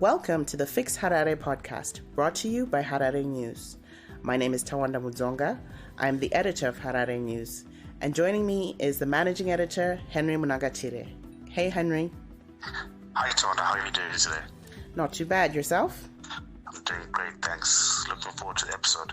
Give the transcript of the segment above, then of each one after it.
Welcome to the Fix Harare podcast, brought to you by Harare News. My name is Tawanda Mudzonga. I'm the editor of Harare News, and joining me is the managing editor, Henry Munagatire. Hey, Henry. Hi, Tawanda. How are you doing today? Not too bad. Yourself? I'm doing great, thanks. Looking forward to the episode.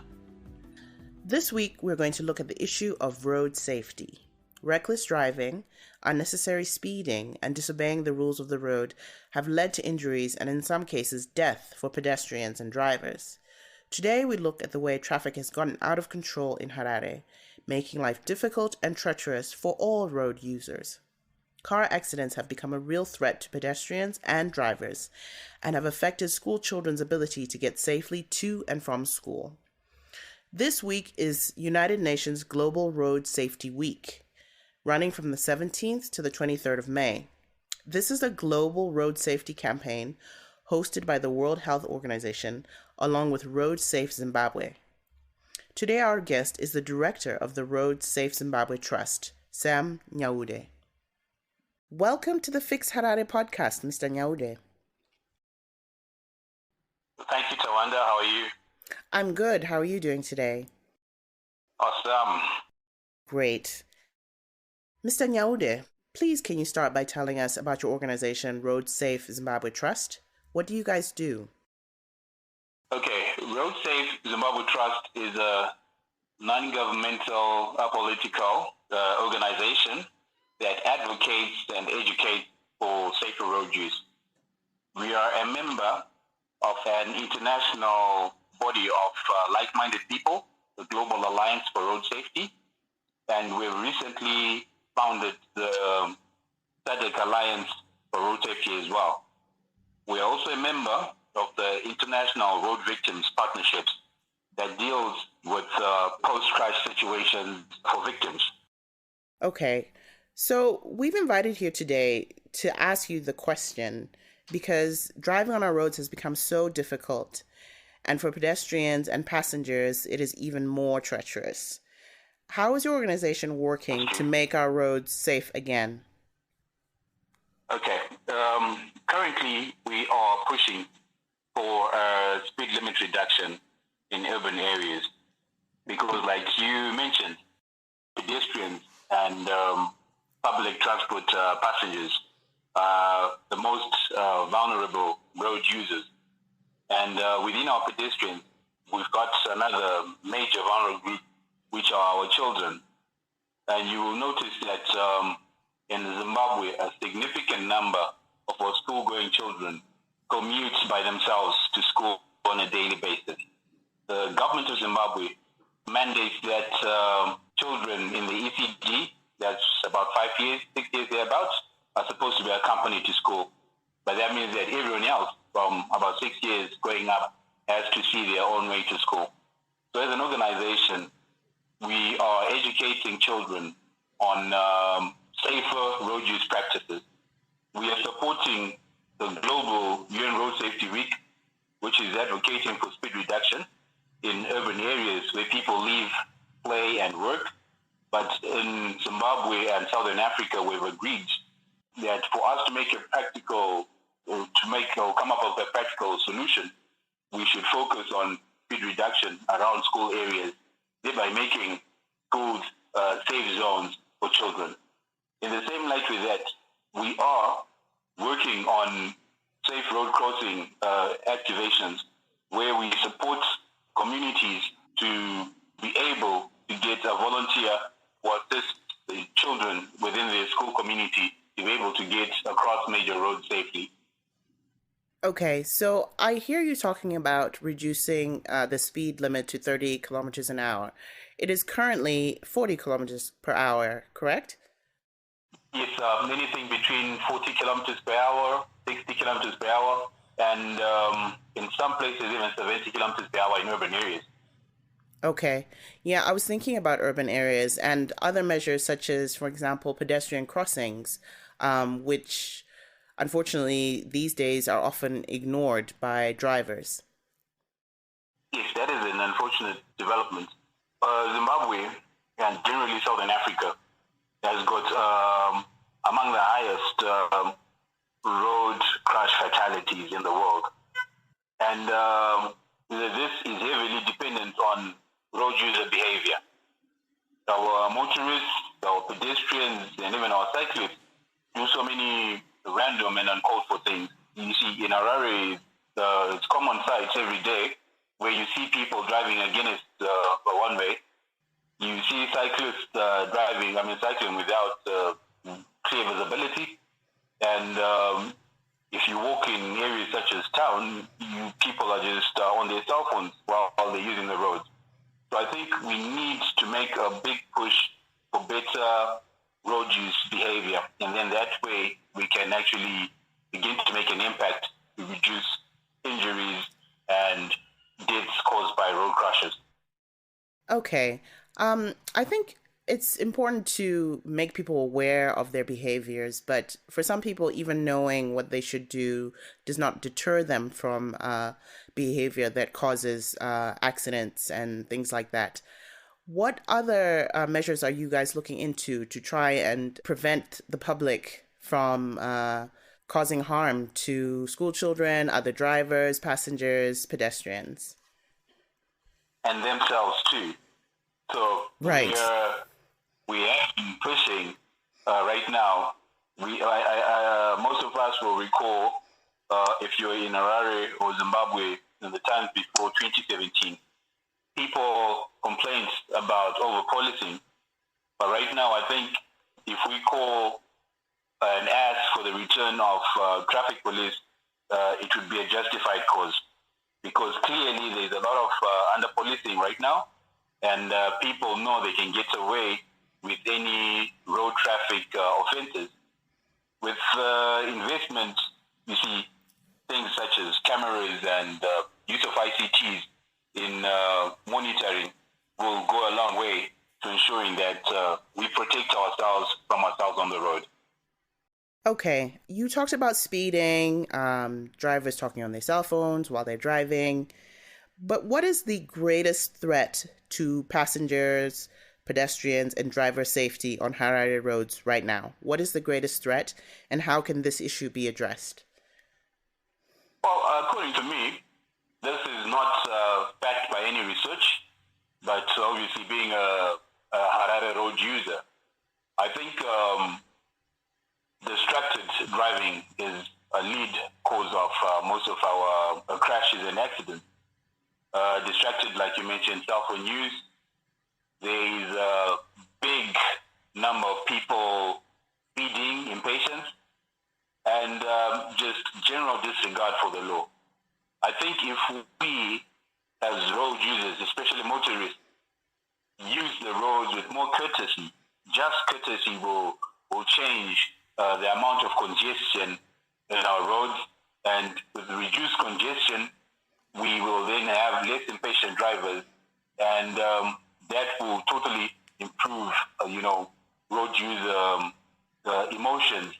This week, we're going to look at the issue of road safety. Reckless driving, unnecessary speeding, and disobeying the rules of the road have led to injuries and in some cases death for pedestrians and drivers. Today we look at the way traffic has gotten out of control in Harare, making life difficult and treacherous for all road users. Car accidents have become a real threat to pedestrians and drivers and have affected school children's ability to get safely to and from school. This week is United Nations Global Road Safety Week, running from the 17th to the 23rd of May. This is a global road safety campaign hosted by the World Health Organization along with Road Safe Zimbabwe. Today our guest is the director of the Road Safe Zimbabwe Trust, Sam Nyaude. Welcome to the Fix Harare podcast, Mr. Nyaude. Thank you, Tawanda. How are you? I'm good. How are you doing today? Awesome. Great. Mr. Nyaude, please can you start by telling us about your organization, Road Safe Zimbabwe Trust? What do you guys do? Okay, Road Safe Zimbabwe Trust is a non-governmental, apolitical organization that advocates and educates for safer road use. We are a member of an international body of like-minded people, the Global Alliance for Road Safety, and we've recently founded the Addict Alliance for Road Safety as well. We are also a member of the International Road Victims Partnerships that deals with post-crash situations for victims. Okay, so we've invited here today to ask you the question because driving on our roads has become so difficult, and for pedestrians and passengers, it is even more treacherous. How is your organization working to make our roads safe again? Okay. Currently, we are pushing for a speed limit reduction in urban areas because, like you mentioned, pedestrians and public transport passengers are the most vulnerable road users. And within our pedestrians, we've got another major vulnerable group, which are our children. And you will notice that in Zimbabwe, a significant number of our school-going children commute by themselves to school on a daily basis. The government of Zimbabwe mandates that children in the ECD, that's about 5 years, 6 years thereabouts, are supposed to be accompanied to school. But that means that everyone else from about 6 years going up has to see their own way to school. So as an organization, we are educating children on safer road use practices. We are supporting the global UN Road Safety Week, which is advocating for speed reduction in urban areas where people live, play, and work. But in Zimbabwe and Southern Africa, we've agreed that for us to make a practical, or come up with a practical solution, we should focus on speed reduction around school areas, thereby making schools safe zones for children. In the same light with that, we are working on safe road crossing activations where we support communities to be able to get a volunteer or assist the children within their school community to be able to get across major roads safely. Okay, so I hear you talking about reducing the speed limit to 30 kilometers an hour. It is currently 40 kilometers per hour, correct? Yes, anything between 40 kilometers per hour, 60 kilometers per hour, and in some places even 70 kilometers per hour in urban areas. Okay. Yeah, I was thinking about urban areas and other measures such as, for example, pedestrian crossings, which unfortunately these days are often ignored by drivers. Yes, that is an unfortunate development. Zimbabwe and generally Southern Africa has got among the highest road crash fatalities in the world. And this is heavily dependent on road user behavior. Our motorists, our pedestrians, and even our cyclists do so many random and uncalled for things. You see, in Harare, it's common sights every day where you see people driving against one way. You see cyclists cycling without clear visibility. And if you walk in areas such as town, people are just on their cell phones while they're using the roads. So I think we need to make a big push for better road use behavior. And then that way we can actually begin to make an impact to reduce injuries and deaths caused by road crashes. Okay. I think it's important to make people aware of their behaviors, but for some people, even knowing what they should do does not deter them from behavior that causes accidents and things like that. What other measures are you guys looking into to try and prevent the public from causing harm to school children, other drivers, passengers, pedestrians? And themselves too. So right. We have been pushing right now. Most of us will recall if you're in Harare or Zimbabwe in the times before 2017, people complained about over-policing. But right now, I think if we call and ask for the return of traffic police, it would be a justified cause. Because clearly there's a lot of under-policing right now, and people know they can get away with any road traffic offenses. With investment, you see things such as cameras and use of ICTs in monitoring will go a long way to ensuring that we protect ourselves from ourselves on the road. Okay, you talked about speeding, drivers talking on their cell phones while they're driving, but what is the greatest threat to passengers, pedestrians, and driver safety on Harare roads right now? What is the greatest threat, and how can this issue be addressed? Well, according to me, this is not backed by any research, but obviously being a Harare road user, I think distracted driving is a lead cause of most of our crashes and accidents. Distracted, like you mentioned, cell phone use. There is a big number of people speeding, impatience, and just general disregard for the law. I think if we, as road users, especially motorists, use the roads with more courtesy, just courtesy will change the amount of congestion in our roads, and with reduced congestion, we will then have less impatient drivers, and that will totally improve, road use emotions.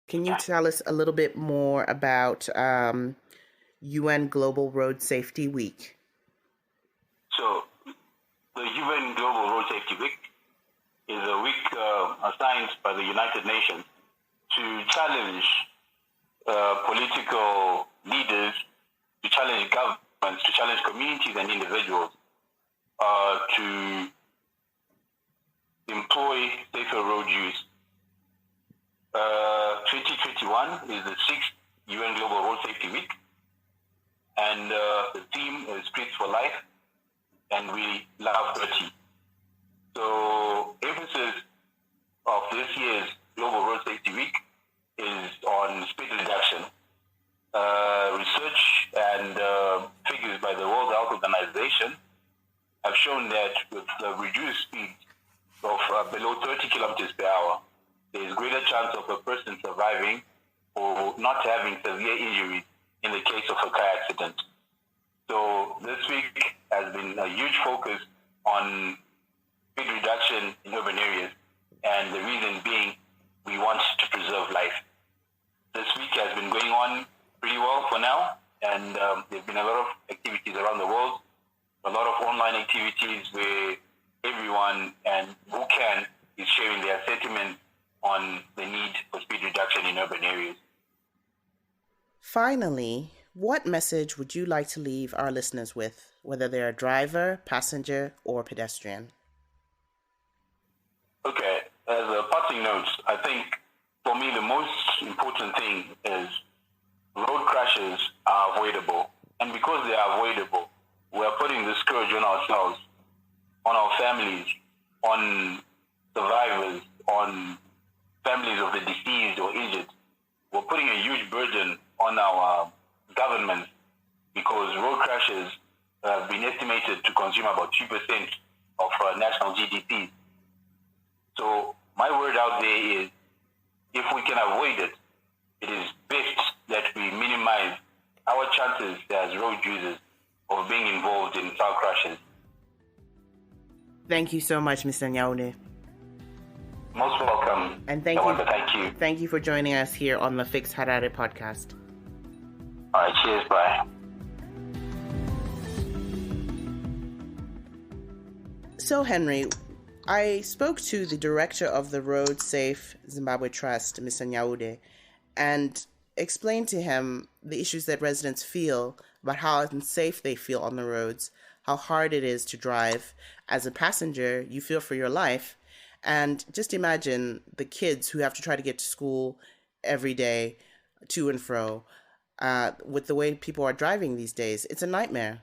Can you tell us a little bit more about UN Global Road Safety Week? So, the UN Global Road Safety Week is a week assigned by the United Nations to challenge political leaders, to challenge governments, to challenge communities and individuals to employ safer road use. 2021 is the 6th UN Global Road Safety Week, and the theme is Streets for Life, and we love dirty. So, emphasis of this year's Global Road Safety Week is on speed reduction. Research and figures by the World Health Organization have shown that with the reduced speed of below 30 kilometers per hour, there is greater chance of a person surviving or not having severe injuries in the case of a car accident. So this week has been a huge focus on speed reduction in urban areas, and the reason being we want to preserve life. This week has been going on pretty well for now, and there's been a lot of activities around the world, a lot of online activities where everyone and who can is sharing their sentiments on the need for speed reduction in urban areas. Finally, What message would you like to leave our listeners with, whether they're a driver, passenger, or pedestrian? Okay, as a parting note, I think for me the most important thing is road crashes are avoidable. And because they are avoidable, we are putting the scourge on ourselves, on our families, on survivors, on families of the deceased or injured. We're putting a huge burden on our government because road crashes have been estimated to consume about 2% of national GDP. So my word out there is, if we can avoid it, it is best that we minimize our chances as road users of being involved in car crashes. Thank you so much, Mr. Nyaude. Most welcome. And Thank you. Thank you for joining us here on the Fix Harare podcast. All right, cheers, bye. So, Henry, I spoke to the director of the Road Safe Zimbabwe Trust, Mr. Nyaude, and explained to him the issues that residents feel about how unsafe they feel on the roads, how hard it is to drive. As a passenger, you feel for your life. And just imagine the kids who have to try to get to school every day, to and fro, with the way people are driving these days. It's a nightmare.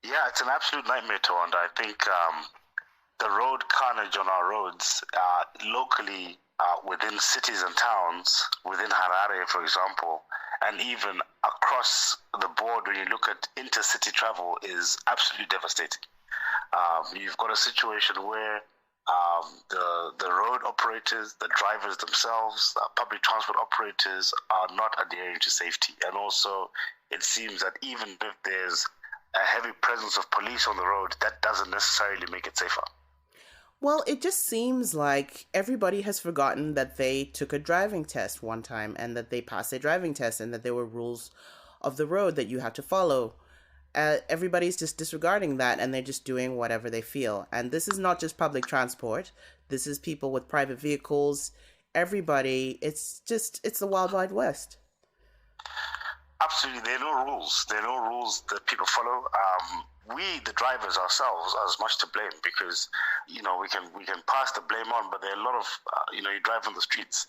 Yeah, it's an absolute nightmare, Tawanda. I think the road carnage on our roads, locally, within cities and towns, within Harare, for example, and even across the board when you look at intercity travel, is absolutely devastating. You've got a situation where the road operators, the drivers themselves, public transport operators are not adhering to safety. And also, it seems that even if there's a heavy presence of police on the road, that doesn't necessarily make it safer. Well, it just seems like everybody has forgotten that they took a driving test one time and that they passed a driving test and that there were rules of the road that you have to follow. Everybody's just disregarding that and they're just doing whatever they feel. And this is not just public transport. This is people with private vehicles. Everybody, it's the wild, wild west. Absolutely. There are no rules. There are no rules that people follow. We, the drivers ourselves, are as much to blame because, we can pass the blame on, but there are a lot of, you drive on the streets,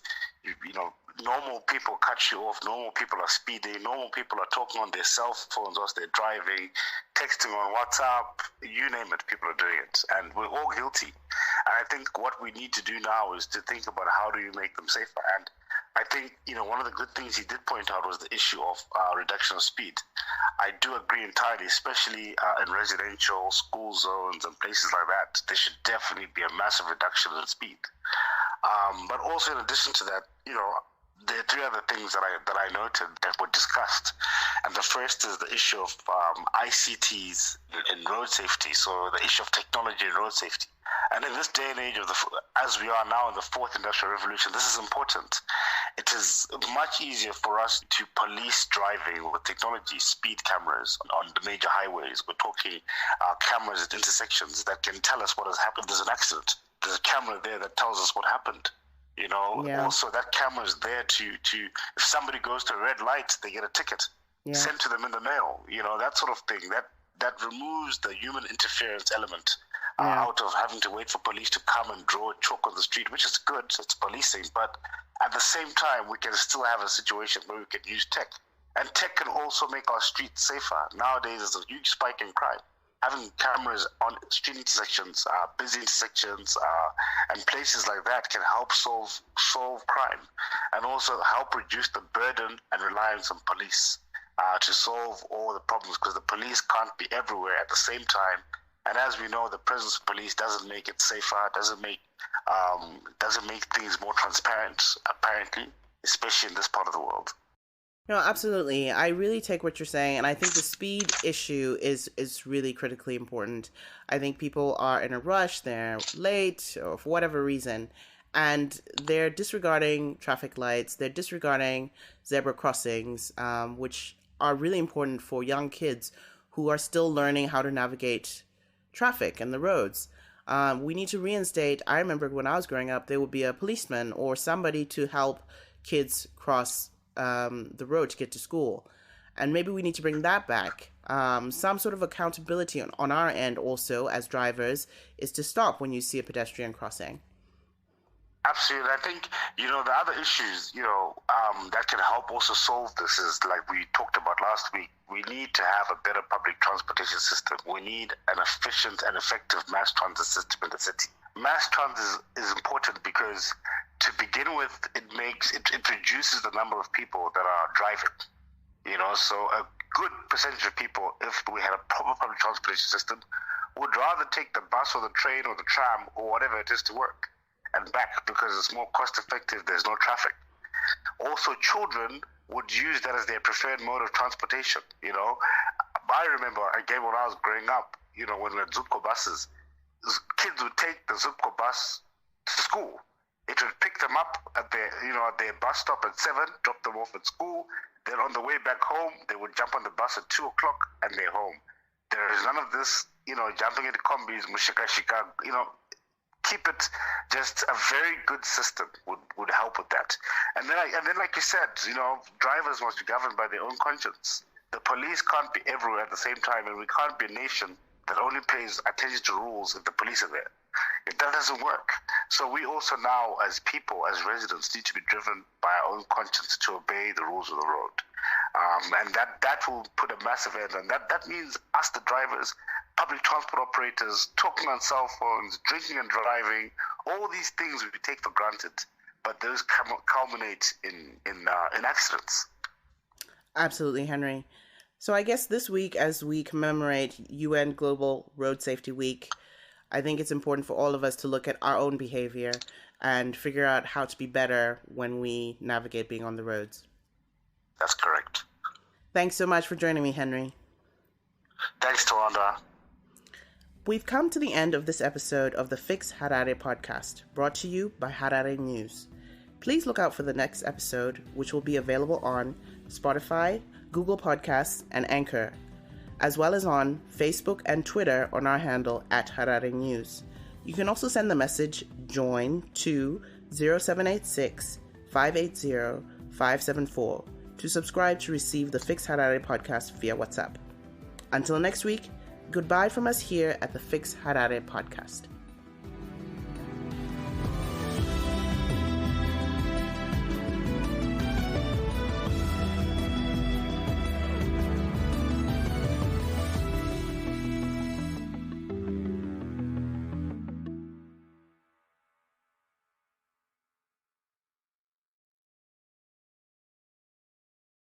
normal people cut you off, normal people are speeding, normal people are talking on their cell phones whilst they're driving, texting on WhatsApp, you name it, people are doing it. And we're all guilty. And I think what we need to do now is to think about how do you make them safer. And I think, one of the good things he did point out was the issue of reduction of speed. I do agree entirely, especially in residential school zones and places like that. There should definitely be a massive reduction in speed. But also in addition to that, there are three other things that I noted that were discussed. And the first is the issue of ICTs in road safety, so the issue of technology in road safety. And in this day and age, as we are now in the fourth industrial revolution, this is important. It is much easier for us to police driving with technology, speed cameras on the major highways. We're talking cameras at intersections that can tell us what has happened. There's an accident. There's a camera there that tells us what happened. Yeah. Also that camera is there to if somebody goes to a red light, they get a ticket sent to them in the mail. That sort of thing. That removes the human interference element out of having to wait for police to come and draw a chalk on the street, which is good. It's policing, but at the same time, we can still have a situation where we can use tech, and tech can also make our streets safer. Nowadays, there's a huge spike in crime. Having cameras on street intersections, busy intersections, and places like that can help solve crime, and also help reduce the burden and reliance on police to solve all the problems, because the police can't be everywhere at the same time. And as we know, the presence of police doesn't make it safer, doesn't make things more transparent, apparently, especially in this part of the world. No, absolutely. I really take what you're saying, and I think the speed issue is really critically important. I think people are in a rush, they're late, or for whatever reason, and they're disregarding traffic lights, they're disregarding zebra crossings, which are really important for young kids who are still learning how to navigate traffic and the roads. We need to reinstate, I remember when I was growing up, there would be a policeman or somebody to help kids cross the road to get to school. And maybe we need to bring that back. Some sort of accountability on our end also as drivers is to stop when you see a pedestrian crossing. Absolutely. I think, the other issues, that can help also solve this is, like we talked about last week, we need to have a better public transportation system. We need an efficient and effective mass transit system in the city. Mass transit is important because, to begin with, it reduces the number of people that are driving. So a good percentage of people, if we had a proper public transportation system, would rather take the bus or the train or the tram or whatever it is to work and back, because it's more cost effective, there's no traffic. Also, children would use that as their preferred mode of transportation. I remember, again, when I was growing up, when we had Zupco buses, kids would take the Zupco bus to school. It would pick them up at their bus stop at 7, drop them off at school. Then on the way back home, they would jump on the bus at 2 o'clock and they're home. There is none of this, jumping into combis, mushika shika, keep it just a very good system would help with that. And then like you said, drivers must be governed by their own conscience. The police can't be everywhere at the same time, and we can't be a nation that only pays attention to rules if the police are there. That doesn't work. So we also now, as people, as residents, need to be driven by our own conscience to obey the rules of the road. And that will put a massive end. And that means us, the drivers, public transport operators, talking on cell phones, drinking and driving, all these things we take for granted, but those culminate in accidents. Absolutely, Henry. So I guess this week, as we commemorate UN Global Road Safety Week, I think it's important for all of us to look at our own behavior and figure out how to be better when we navigate being on the roads. That's correct. Thanks so much for joining me, Henry. Thanks, Tawanda. We've come to the end of this episode of the Fix Harare podcast, brought to you by Harare News. Please look out for the next episode, which will be available on Spotify, Google Podcasts, and Anchor, as well as on Facebook and Twitter on our handle @Harare News. You can also send the message JOIN to 0786 580 574 to subscribe to receive the Fix Harare podcast via WhatsApp. Until next week, goodbye from us here at the Fix Harare podcast.